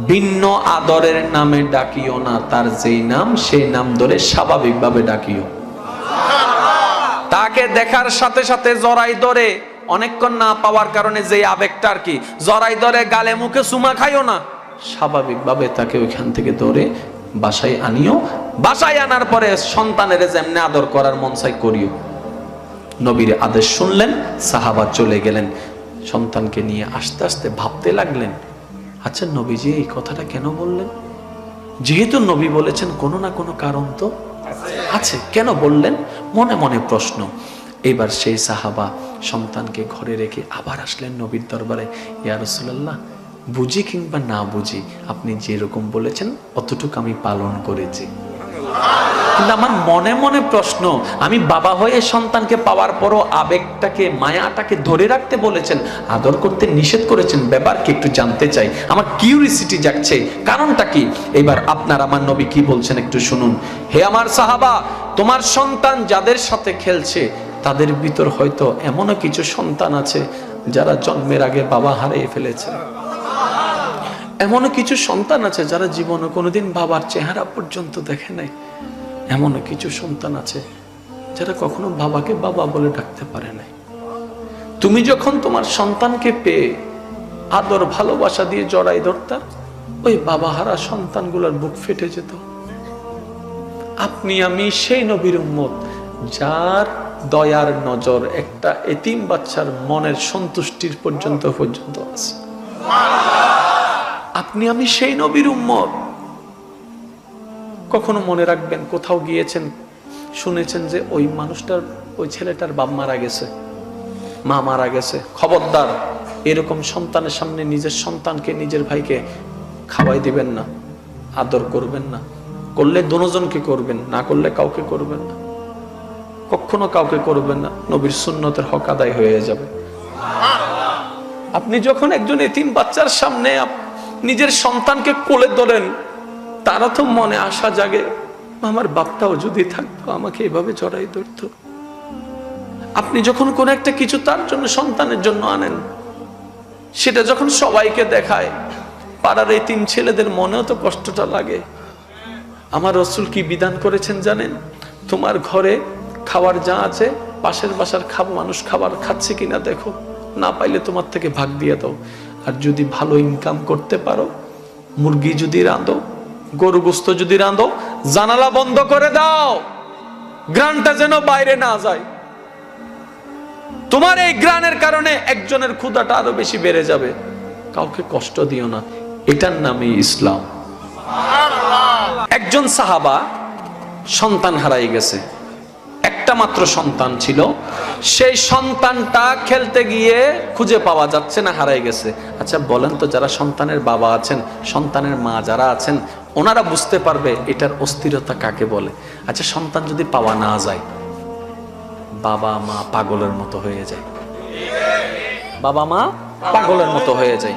ভিন্ন আদরের নামে ডাকিও না, তার যেই নাম সেই নাম ধরে স্বাভাবিকভাবে ডাকিও। তাকে দেখার সাথে সাথে জড়াই ধরে, অনেকক্ষণ না পাওয়ার কারণে যে আবেগটা আর কি জড়াই ধরে গালে মুখে চুমা খাইও না, স্বাভাবিকভাবে তাকে ওইখান থেকে ধরে বাসায় আনিও। বাসায় আনার পরে সন্তানের যেমনি আদর করার মন চাই করিও। নবীর আদেশ শুনলেন, সাহাবা চলে গেলেন। সন্তানকে নিয়ে আস্তে আস্তে ভাবতে লাগলেন, আচ্ছা নবীজি এই কথাটা কেন বললেন? যেহেতু নবী বলেছেন কোনো না কোনো কারণ তো আছে, কেন বললেন? মনে মনে প্রশ্ন। এবার সেই সাহাবা সন্তানকে ঘরে রেখে আবার আসলেন নবীর দরবারে। ইয়া রাসূলুল্লাহ, বুঝি কিংবা না বুঝি আপনি যেরকম বলেছেন অতটুকু আমি পালন করেছি, কিন্তু আমার মনে মনে প্রশ্ন, আমি বাবা হয়ে সন্তানকে পাওয়ার পরও আবেগটাকে, মায়াটাকে ধরে রাখতে বলেছেন, আদর করতে নিষেধ করেছেন, ব্যাপারকে একটু জানতে চাই, আমার কিউরিসিটি জাগছে, কারণটা কি? এবার আপনার আমার নবী কি বলছেন একটু শুনুন। হে আমার সাহাবা, তোমার সন্তান যাদের সাথে খেলছে তাদের ভিতর হয়তো এমনও কিছু সন্তান আছে যারা জন্মের আগে বাবা হারিয়ে ফেলেছে। এমনও কিছু সন্তান আছে যারা জীবনে কোনোদিন বাবার চেহারা পর্যন্ত দেখে নাই। এমনও কিছু সন্তান আছে যারা কখনো বাবাকে বাবা বলে ডাকতে পারে নাই। তুমি যখন তোমার সন্তানকে পেয়ে আদর ভালোবাসা দিয়ে জড়াই ধরতা, ওই বাবা হারা সন্তানগুলোর বুক ফেটে যেত। আপনি আমি সেই নবীর উম্মত যার দয়ার নজর একটা এতিম বাচ্চার মনের সন্তুষ্টির পর্যন্ত আছে। আপনি আমি সেই নবীর উম্মত। কখনো মনে রাখবেন, কোথাও গিয়েছেন, শুনেছেন যে ওই মানুষটার, ওই ছেলেটার বাপ মারা গেছে, মা মারা গেছে, খবরদার এরকম সন্তানের সামনে নিজের সন্তানকে, নিজের ভাইকে খাওয়াই দিবেন না, আদর করবেন না। করলে দুজনকে করবেন, না করলে কাউকে করবেন না, কখনো কাউকে করবেন না, নবীর সুন্নতের হক আদায় হয়ে যাবে। আপনি যখন একজন এতিম বাচ্চার সামনে নিজের সন্তানকে কোলে ধরেন, তারা তো মনে আশা জাগে, আমার বাপটাও যদি থাকতো আমাকে এভাবে জড়াই ধরতো। আপনি যখন কোন একটা কিছু তার জন্য, সন্তানের জন্য আনেন, সেটা যখন সবাইকে দেখায়, পাড়ার এতিম ছেলেদের মনেও তো কষ্টটা লাগে। আমার রাসূল কি বিধান করেছেন জানেন? তোমার ঘরে খাবার যা আছে, পাশের বাসার মানুষ খাবার খাচ্ছে কিনা দেখো, না পাইলে তোমার থেকে ভাগ দিয়ে দাও। আর যদি ভালো ইনকাম করতে পারো, মুরগি যদি রাঁধো, গরু গোস্ত যদি রাঁধো, জানালা বন্ধ করে দাও, গ্রানটা যেন বাইরে না যায়। তোমার এই গ্রানের কারণে একজনের ক্ষুধাটা আরো বেশি বেড়ে যাবে। কাউকে কষ্ট দিও না, এটার নামই ইসলাম। একজন সাহাবা সন্তান হারাই গেছে, একটা মাত্র সন্তান ছিল। সেই সন্তানটা খেলতে গিয়ে খুঁজে পাওয়া যাচ্ছে না, হারাই গেছে। আচ্ছা বলেন তো, যারা সন্তানের বাবা আছেন, সন্তানের মা যারা আছেন, ওনারা বুঝতে পারবে এটার অস্থিরতা কাকে বলে। আচ্ছা সন্তান যদি পাওয়া না যায়, বাবা মা পাগলের মতো হয়ে যায়, বাবা মা পাগলের মতো হয়ে যায়।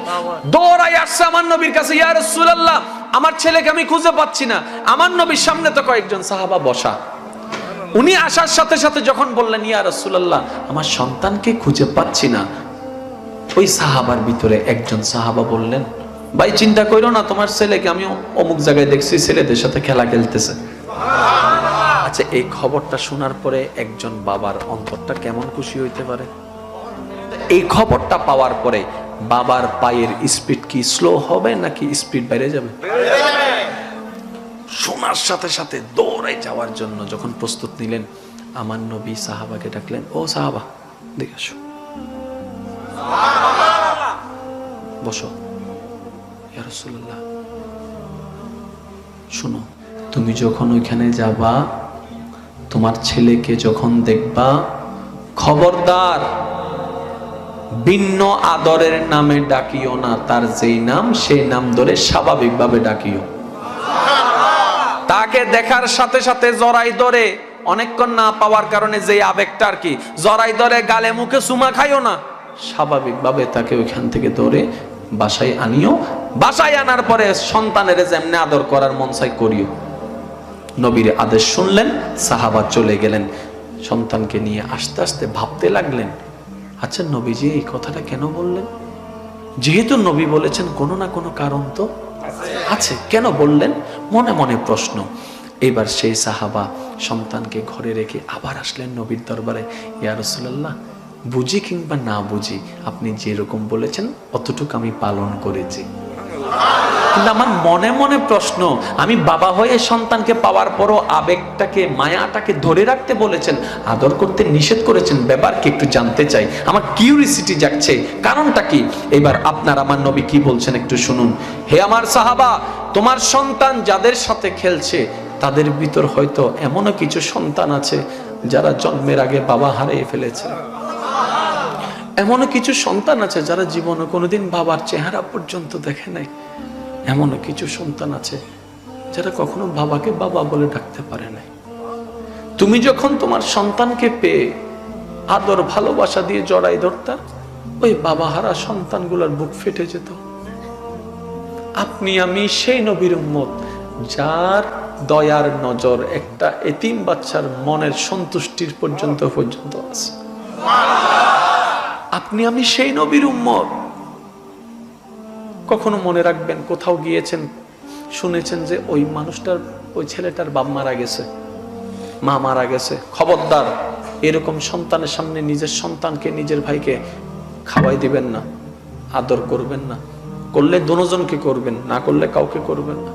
দৌড়াই আসছে আমার নবীর কাছে, ইয়া রাসূলুল্লাহ, আমার ছেলেকে আমি খুঁজে পাচ্ছি না। আমার নবীর সামনে তো কয়েকজন সাহাবা বসা। উনি আসার সাথে সাথে যখন বললেন, ইয়া রাসূলুল্লাহ, আমার সন্তানকে খুঁজে পাচ্ছি না, ওই সাহাবার ভিতরে একজন সাহাবা বললেন, ভাই চিন্তা করো না, তোমার ছেলেকে আমি অমুক জায়গায় দেখছি, ছেলেদের সাথে খেলা খেলতেছে। আচ্ছা এই খবরটা শোনার পরে একজন বাবার অন্তরটা কেমন খুশি হইতে পারে? এই খবরটা পাওয়ার পরে বাবার পায়ের স্পিড কি স্লো হবে নাকি স্পিড বেড়ে যাবে? শোনার সাথে সাথে দৌড়ে যাওয়ার জন্য যখন প্রস্তুত নিলেন, আমার নবী সাহাবাকে ডাকলেন, ও সাহাবা দেখে আসো, বসো। ইয়া রাসূলুল্লাহ, শুনো, তুমি যখন ওইখানে যাবা, তোমার ছেলেকে যখন দেখবা, খবরদার ভিন্ন আদরের নামে ডাকিও না, তার যেই নাম সেই নাম ধরে স্বাভাবিকভাবে ডাকিও। তাকে দেখার সাথে সাথে জড়াই ধরে, অনেকক্ষণ না পাওয়ার কারণে যে আবেগটা আর কি জড়াই ধরে গালে মুখে চুমা খাইও না, স্বাভাবিকভাবে তাকে ওইখান থেকে ধরে বাসায় আনিও। বাসায় আনার পরে সন্তানের যেমনি আদর করার মন চাই করিও। নবীর আদেশ শুনলেন, সাহাবা চলে গেলেন। সন্তানকে নিয়ে আস্তে আস্তে ভাবতে লাগলেন, আচ্ছা নবীজি এই কথাটা কেন বললেন? যেহেতু নবী বলেছেন কোনো না কোনো কারণ তো আছে। কেন বললেন? মনে মনে প্রশ্ন। এবার সেই সাহাবা সন্তানকে ঘরে রেখে আবার আসলেন নবীর দরবারে। ইয়া রাসূলুল্লাহ, বুঝি কিংবা না বুঝি আপনি যেরকম বলেছেন অতটুকু আমি পালন করেছি, কিন্তু আমার মনে মনে প্রশ্ন, আমি বাবা হয়ে সন্তানকে পাওয়ার পরও আবেগটাকে, মায়াটাকে ধরে রাখতে বলেছেন, আদর করতে নিষেধ করেছেন, ব্যাপারকে একটু জানতে চাই, আমার কিউরিসিটি জাগছে, কারণটা কি? এবার আপনার আমার নবী কি বলছেন একটু শুনুন। হে আমার সাহাবা, তোমার সন্তান যাদের সাথে খেলছে তাদের ভিতর হয়তো এমনও কিছু সন্তান আছে যারা জন্মের আগে বাবা হারিয়ে ফেলেছে। এমনও কিছু সন্তান আছে যারা জীবনে কোনোদিন বাবার চেহারা পর্যন্ত দেখে নাই। এমনও কিছু সন্তান আছে যারা কখনো বাবাকে বাবা বলে ডাকতে পারে নাই। তুমি যখন তোমার সন্তানকে পেয়ে আদর ভালোবাসা দিয়ে জড়াই ধরতা, ওই বাবা হারা সন্তানগুলোর বুক ফেটে যেত। আপনি আমি সেই নবীর উম্মত যার দয়ার নজর একটা এতিম বাচ্চার মনের সন্তুষ্টির পর্যন্ত আছে। আপনি আমি সেই নবীর উম্মত। কখনো মনে রাখবেন, কোথাও গিয়েছেন, শুনেছেন যে ওই মানুষটার, ওই ছেলেটার বাপ মারা গেছে, মা মারা গেছে, খবরদার এরকম সন্তানের সামনে নিজের সন্তানকে, নিজের ভাইকে খাওয়াই দিবেন না, আদর করবেন না। করলে দুজনকে করবেন, না করলে কাউকে করবেন না,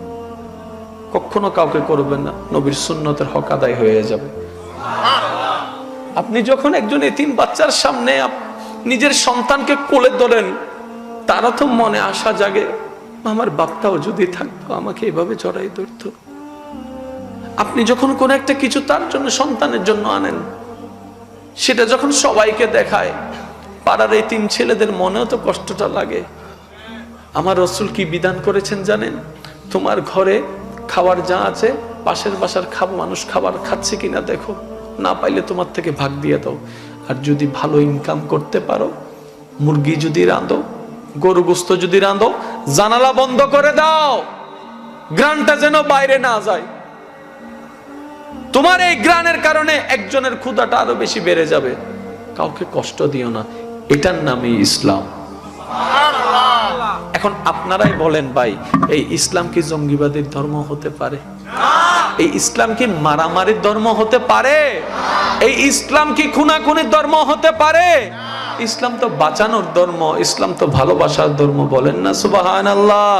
কখনো কাউকে করবেন না। নবীর সুন্নতের হক আদায় হয়ে যাবে। আপনি যখন একজন এতিম বাচ্চার সামনে নিজের সন্তানকে কোলে ধরেন, তারা তো মনে আশা জাগে, আমার বাপটাও যদি থাকতো আমাকে এভাবে জড়াই ধরতো। আপনি যখন কোন একটা কিছু তার জন্য, সন্তানের জন্য আনেন, সেটা যখন সবাইকে দেখায়, পাড়ার এতিম ছেলেদের মনেও তো কষ্টটা লাগে। আমার রাসূল কি বিধান করেছেন জানেন? তোমার ঘরে খাবার যা আছে, পাশের বাসার মানুষ খাবার খাচ্ছে কিনা দেখো, না পাইলে তোমার থেকে ভাগ দিয়ে দাও। আর যদি ভালো ইনকাম করতে পারো, মুরগি যদি রাঁধো, গরু গোস্ত যদি রাঁধো, জানালা বন্ধ করে দাও, গ্রানটা যেন বাইরে না যায়। তোমার এই গ্রানের কারণে একজনের ক্ষুধাটা আরো বেশি বেড়ে যাবে। কাউকে কষ্ট দিও না, এটার নামই ইসলাম। এখন আপনারাই বলেন ভাই, এই ইসলাম কি জঙ্গিবাদের ধর্ম হতে পারে? এই ইসলাম কি মারামারির ধর্ম হতে পারে? এই ইসলাম কি খুনাখুনির ধর্ম হতে পারে? ইসলাম তো বাঁচানোর ধর্ম, ইসলাম তো ভালোবাসার ধর্ম। বলেন না সুবহানাল্লাহ।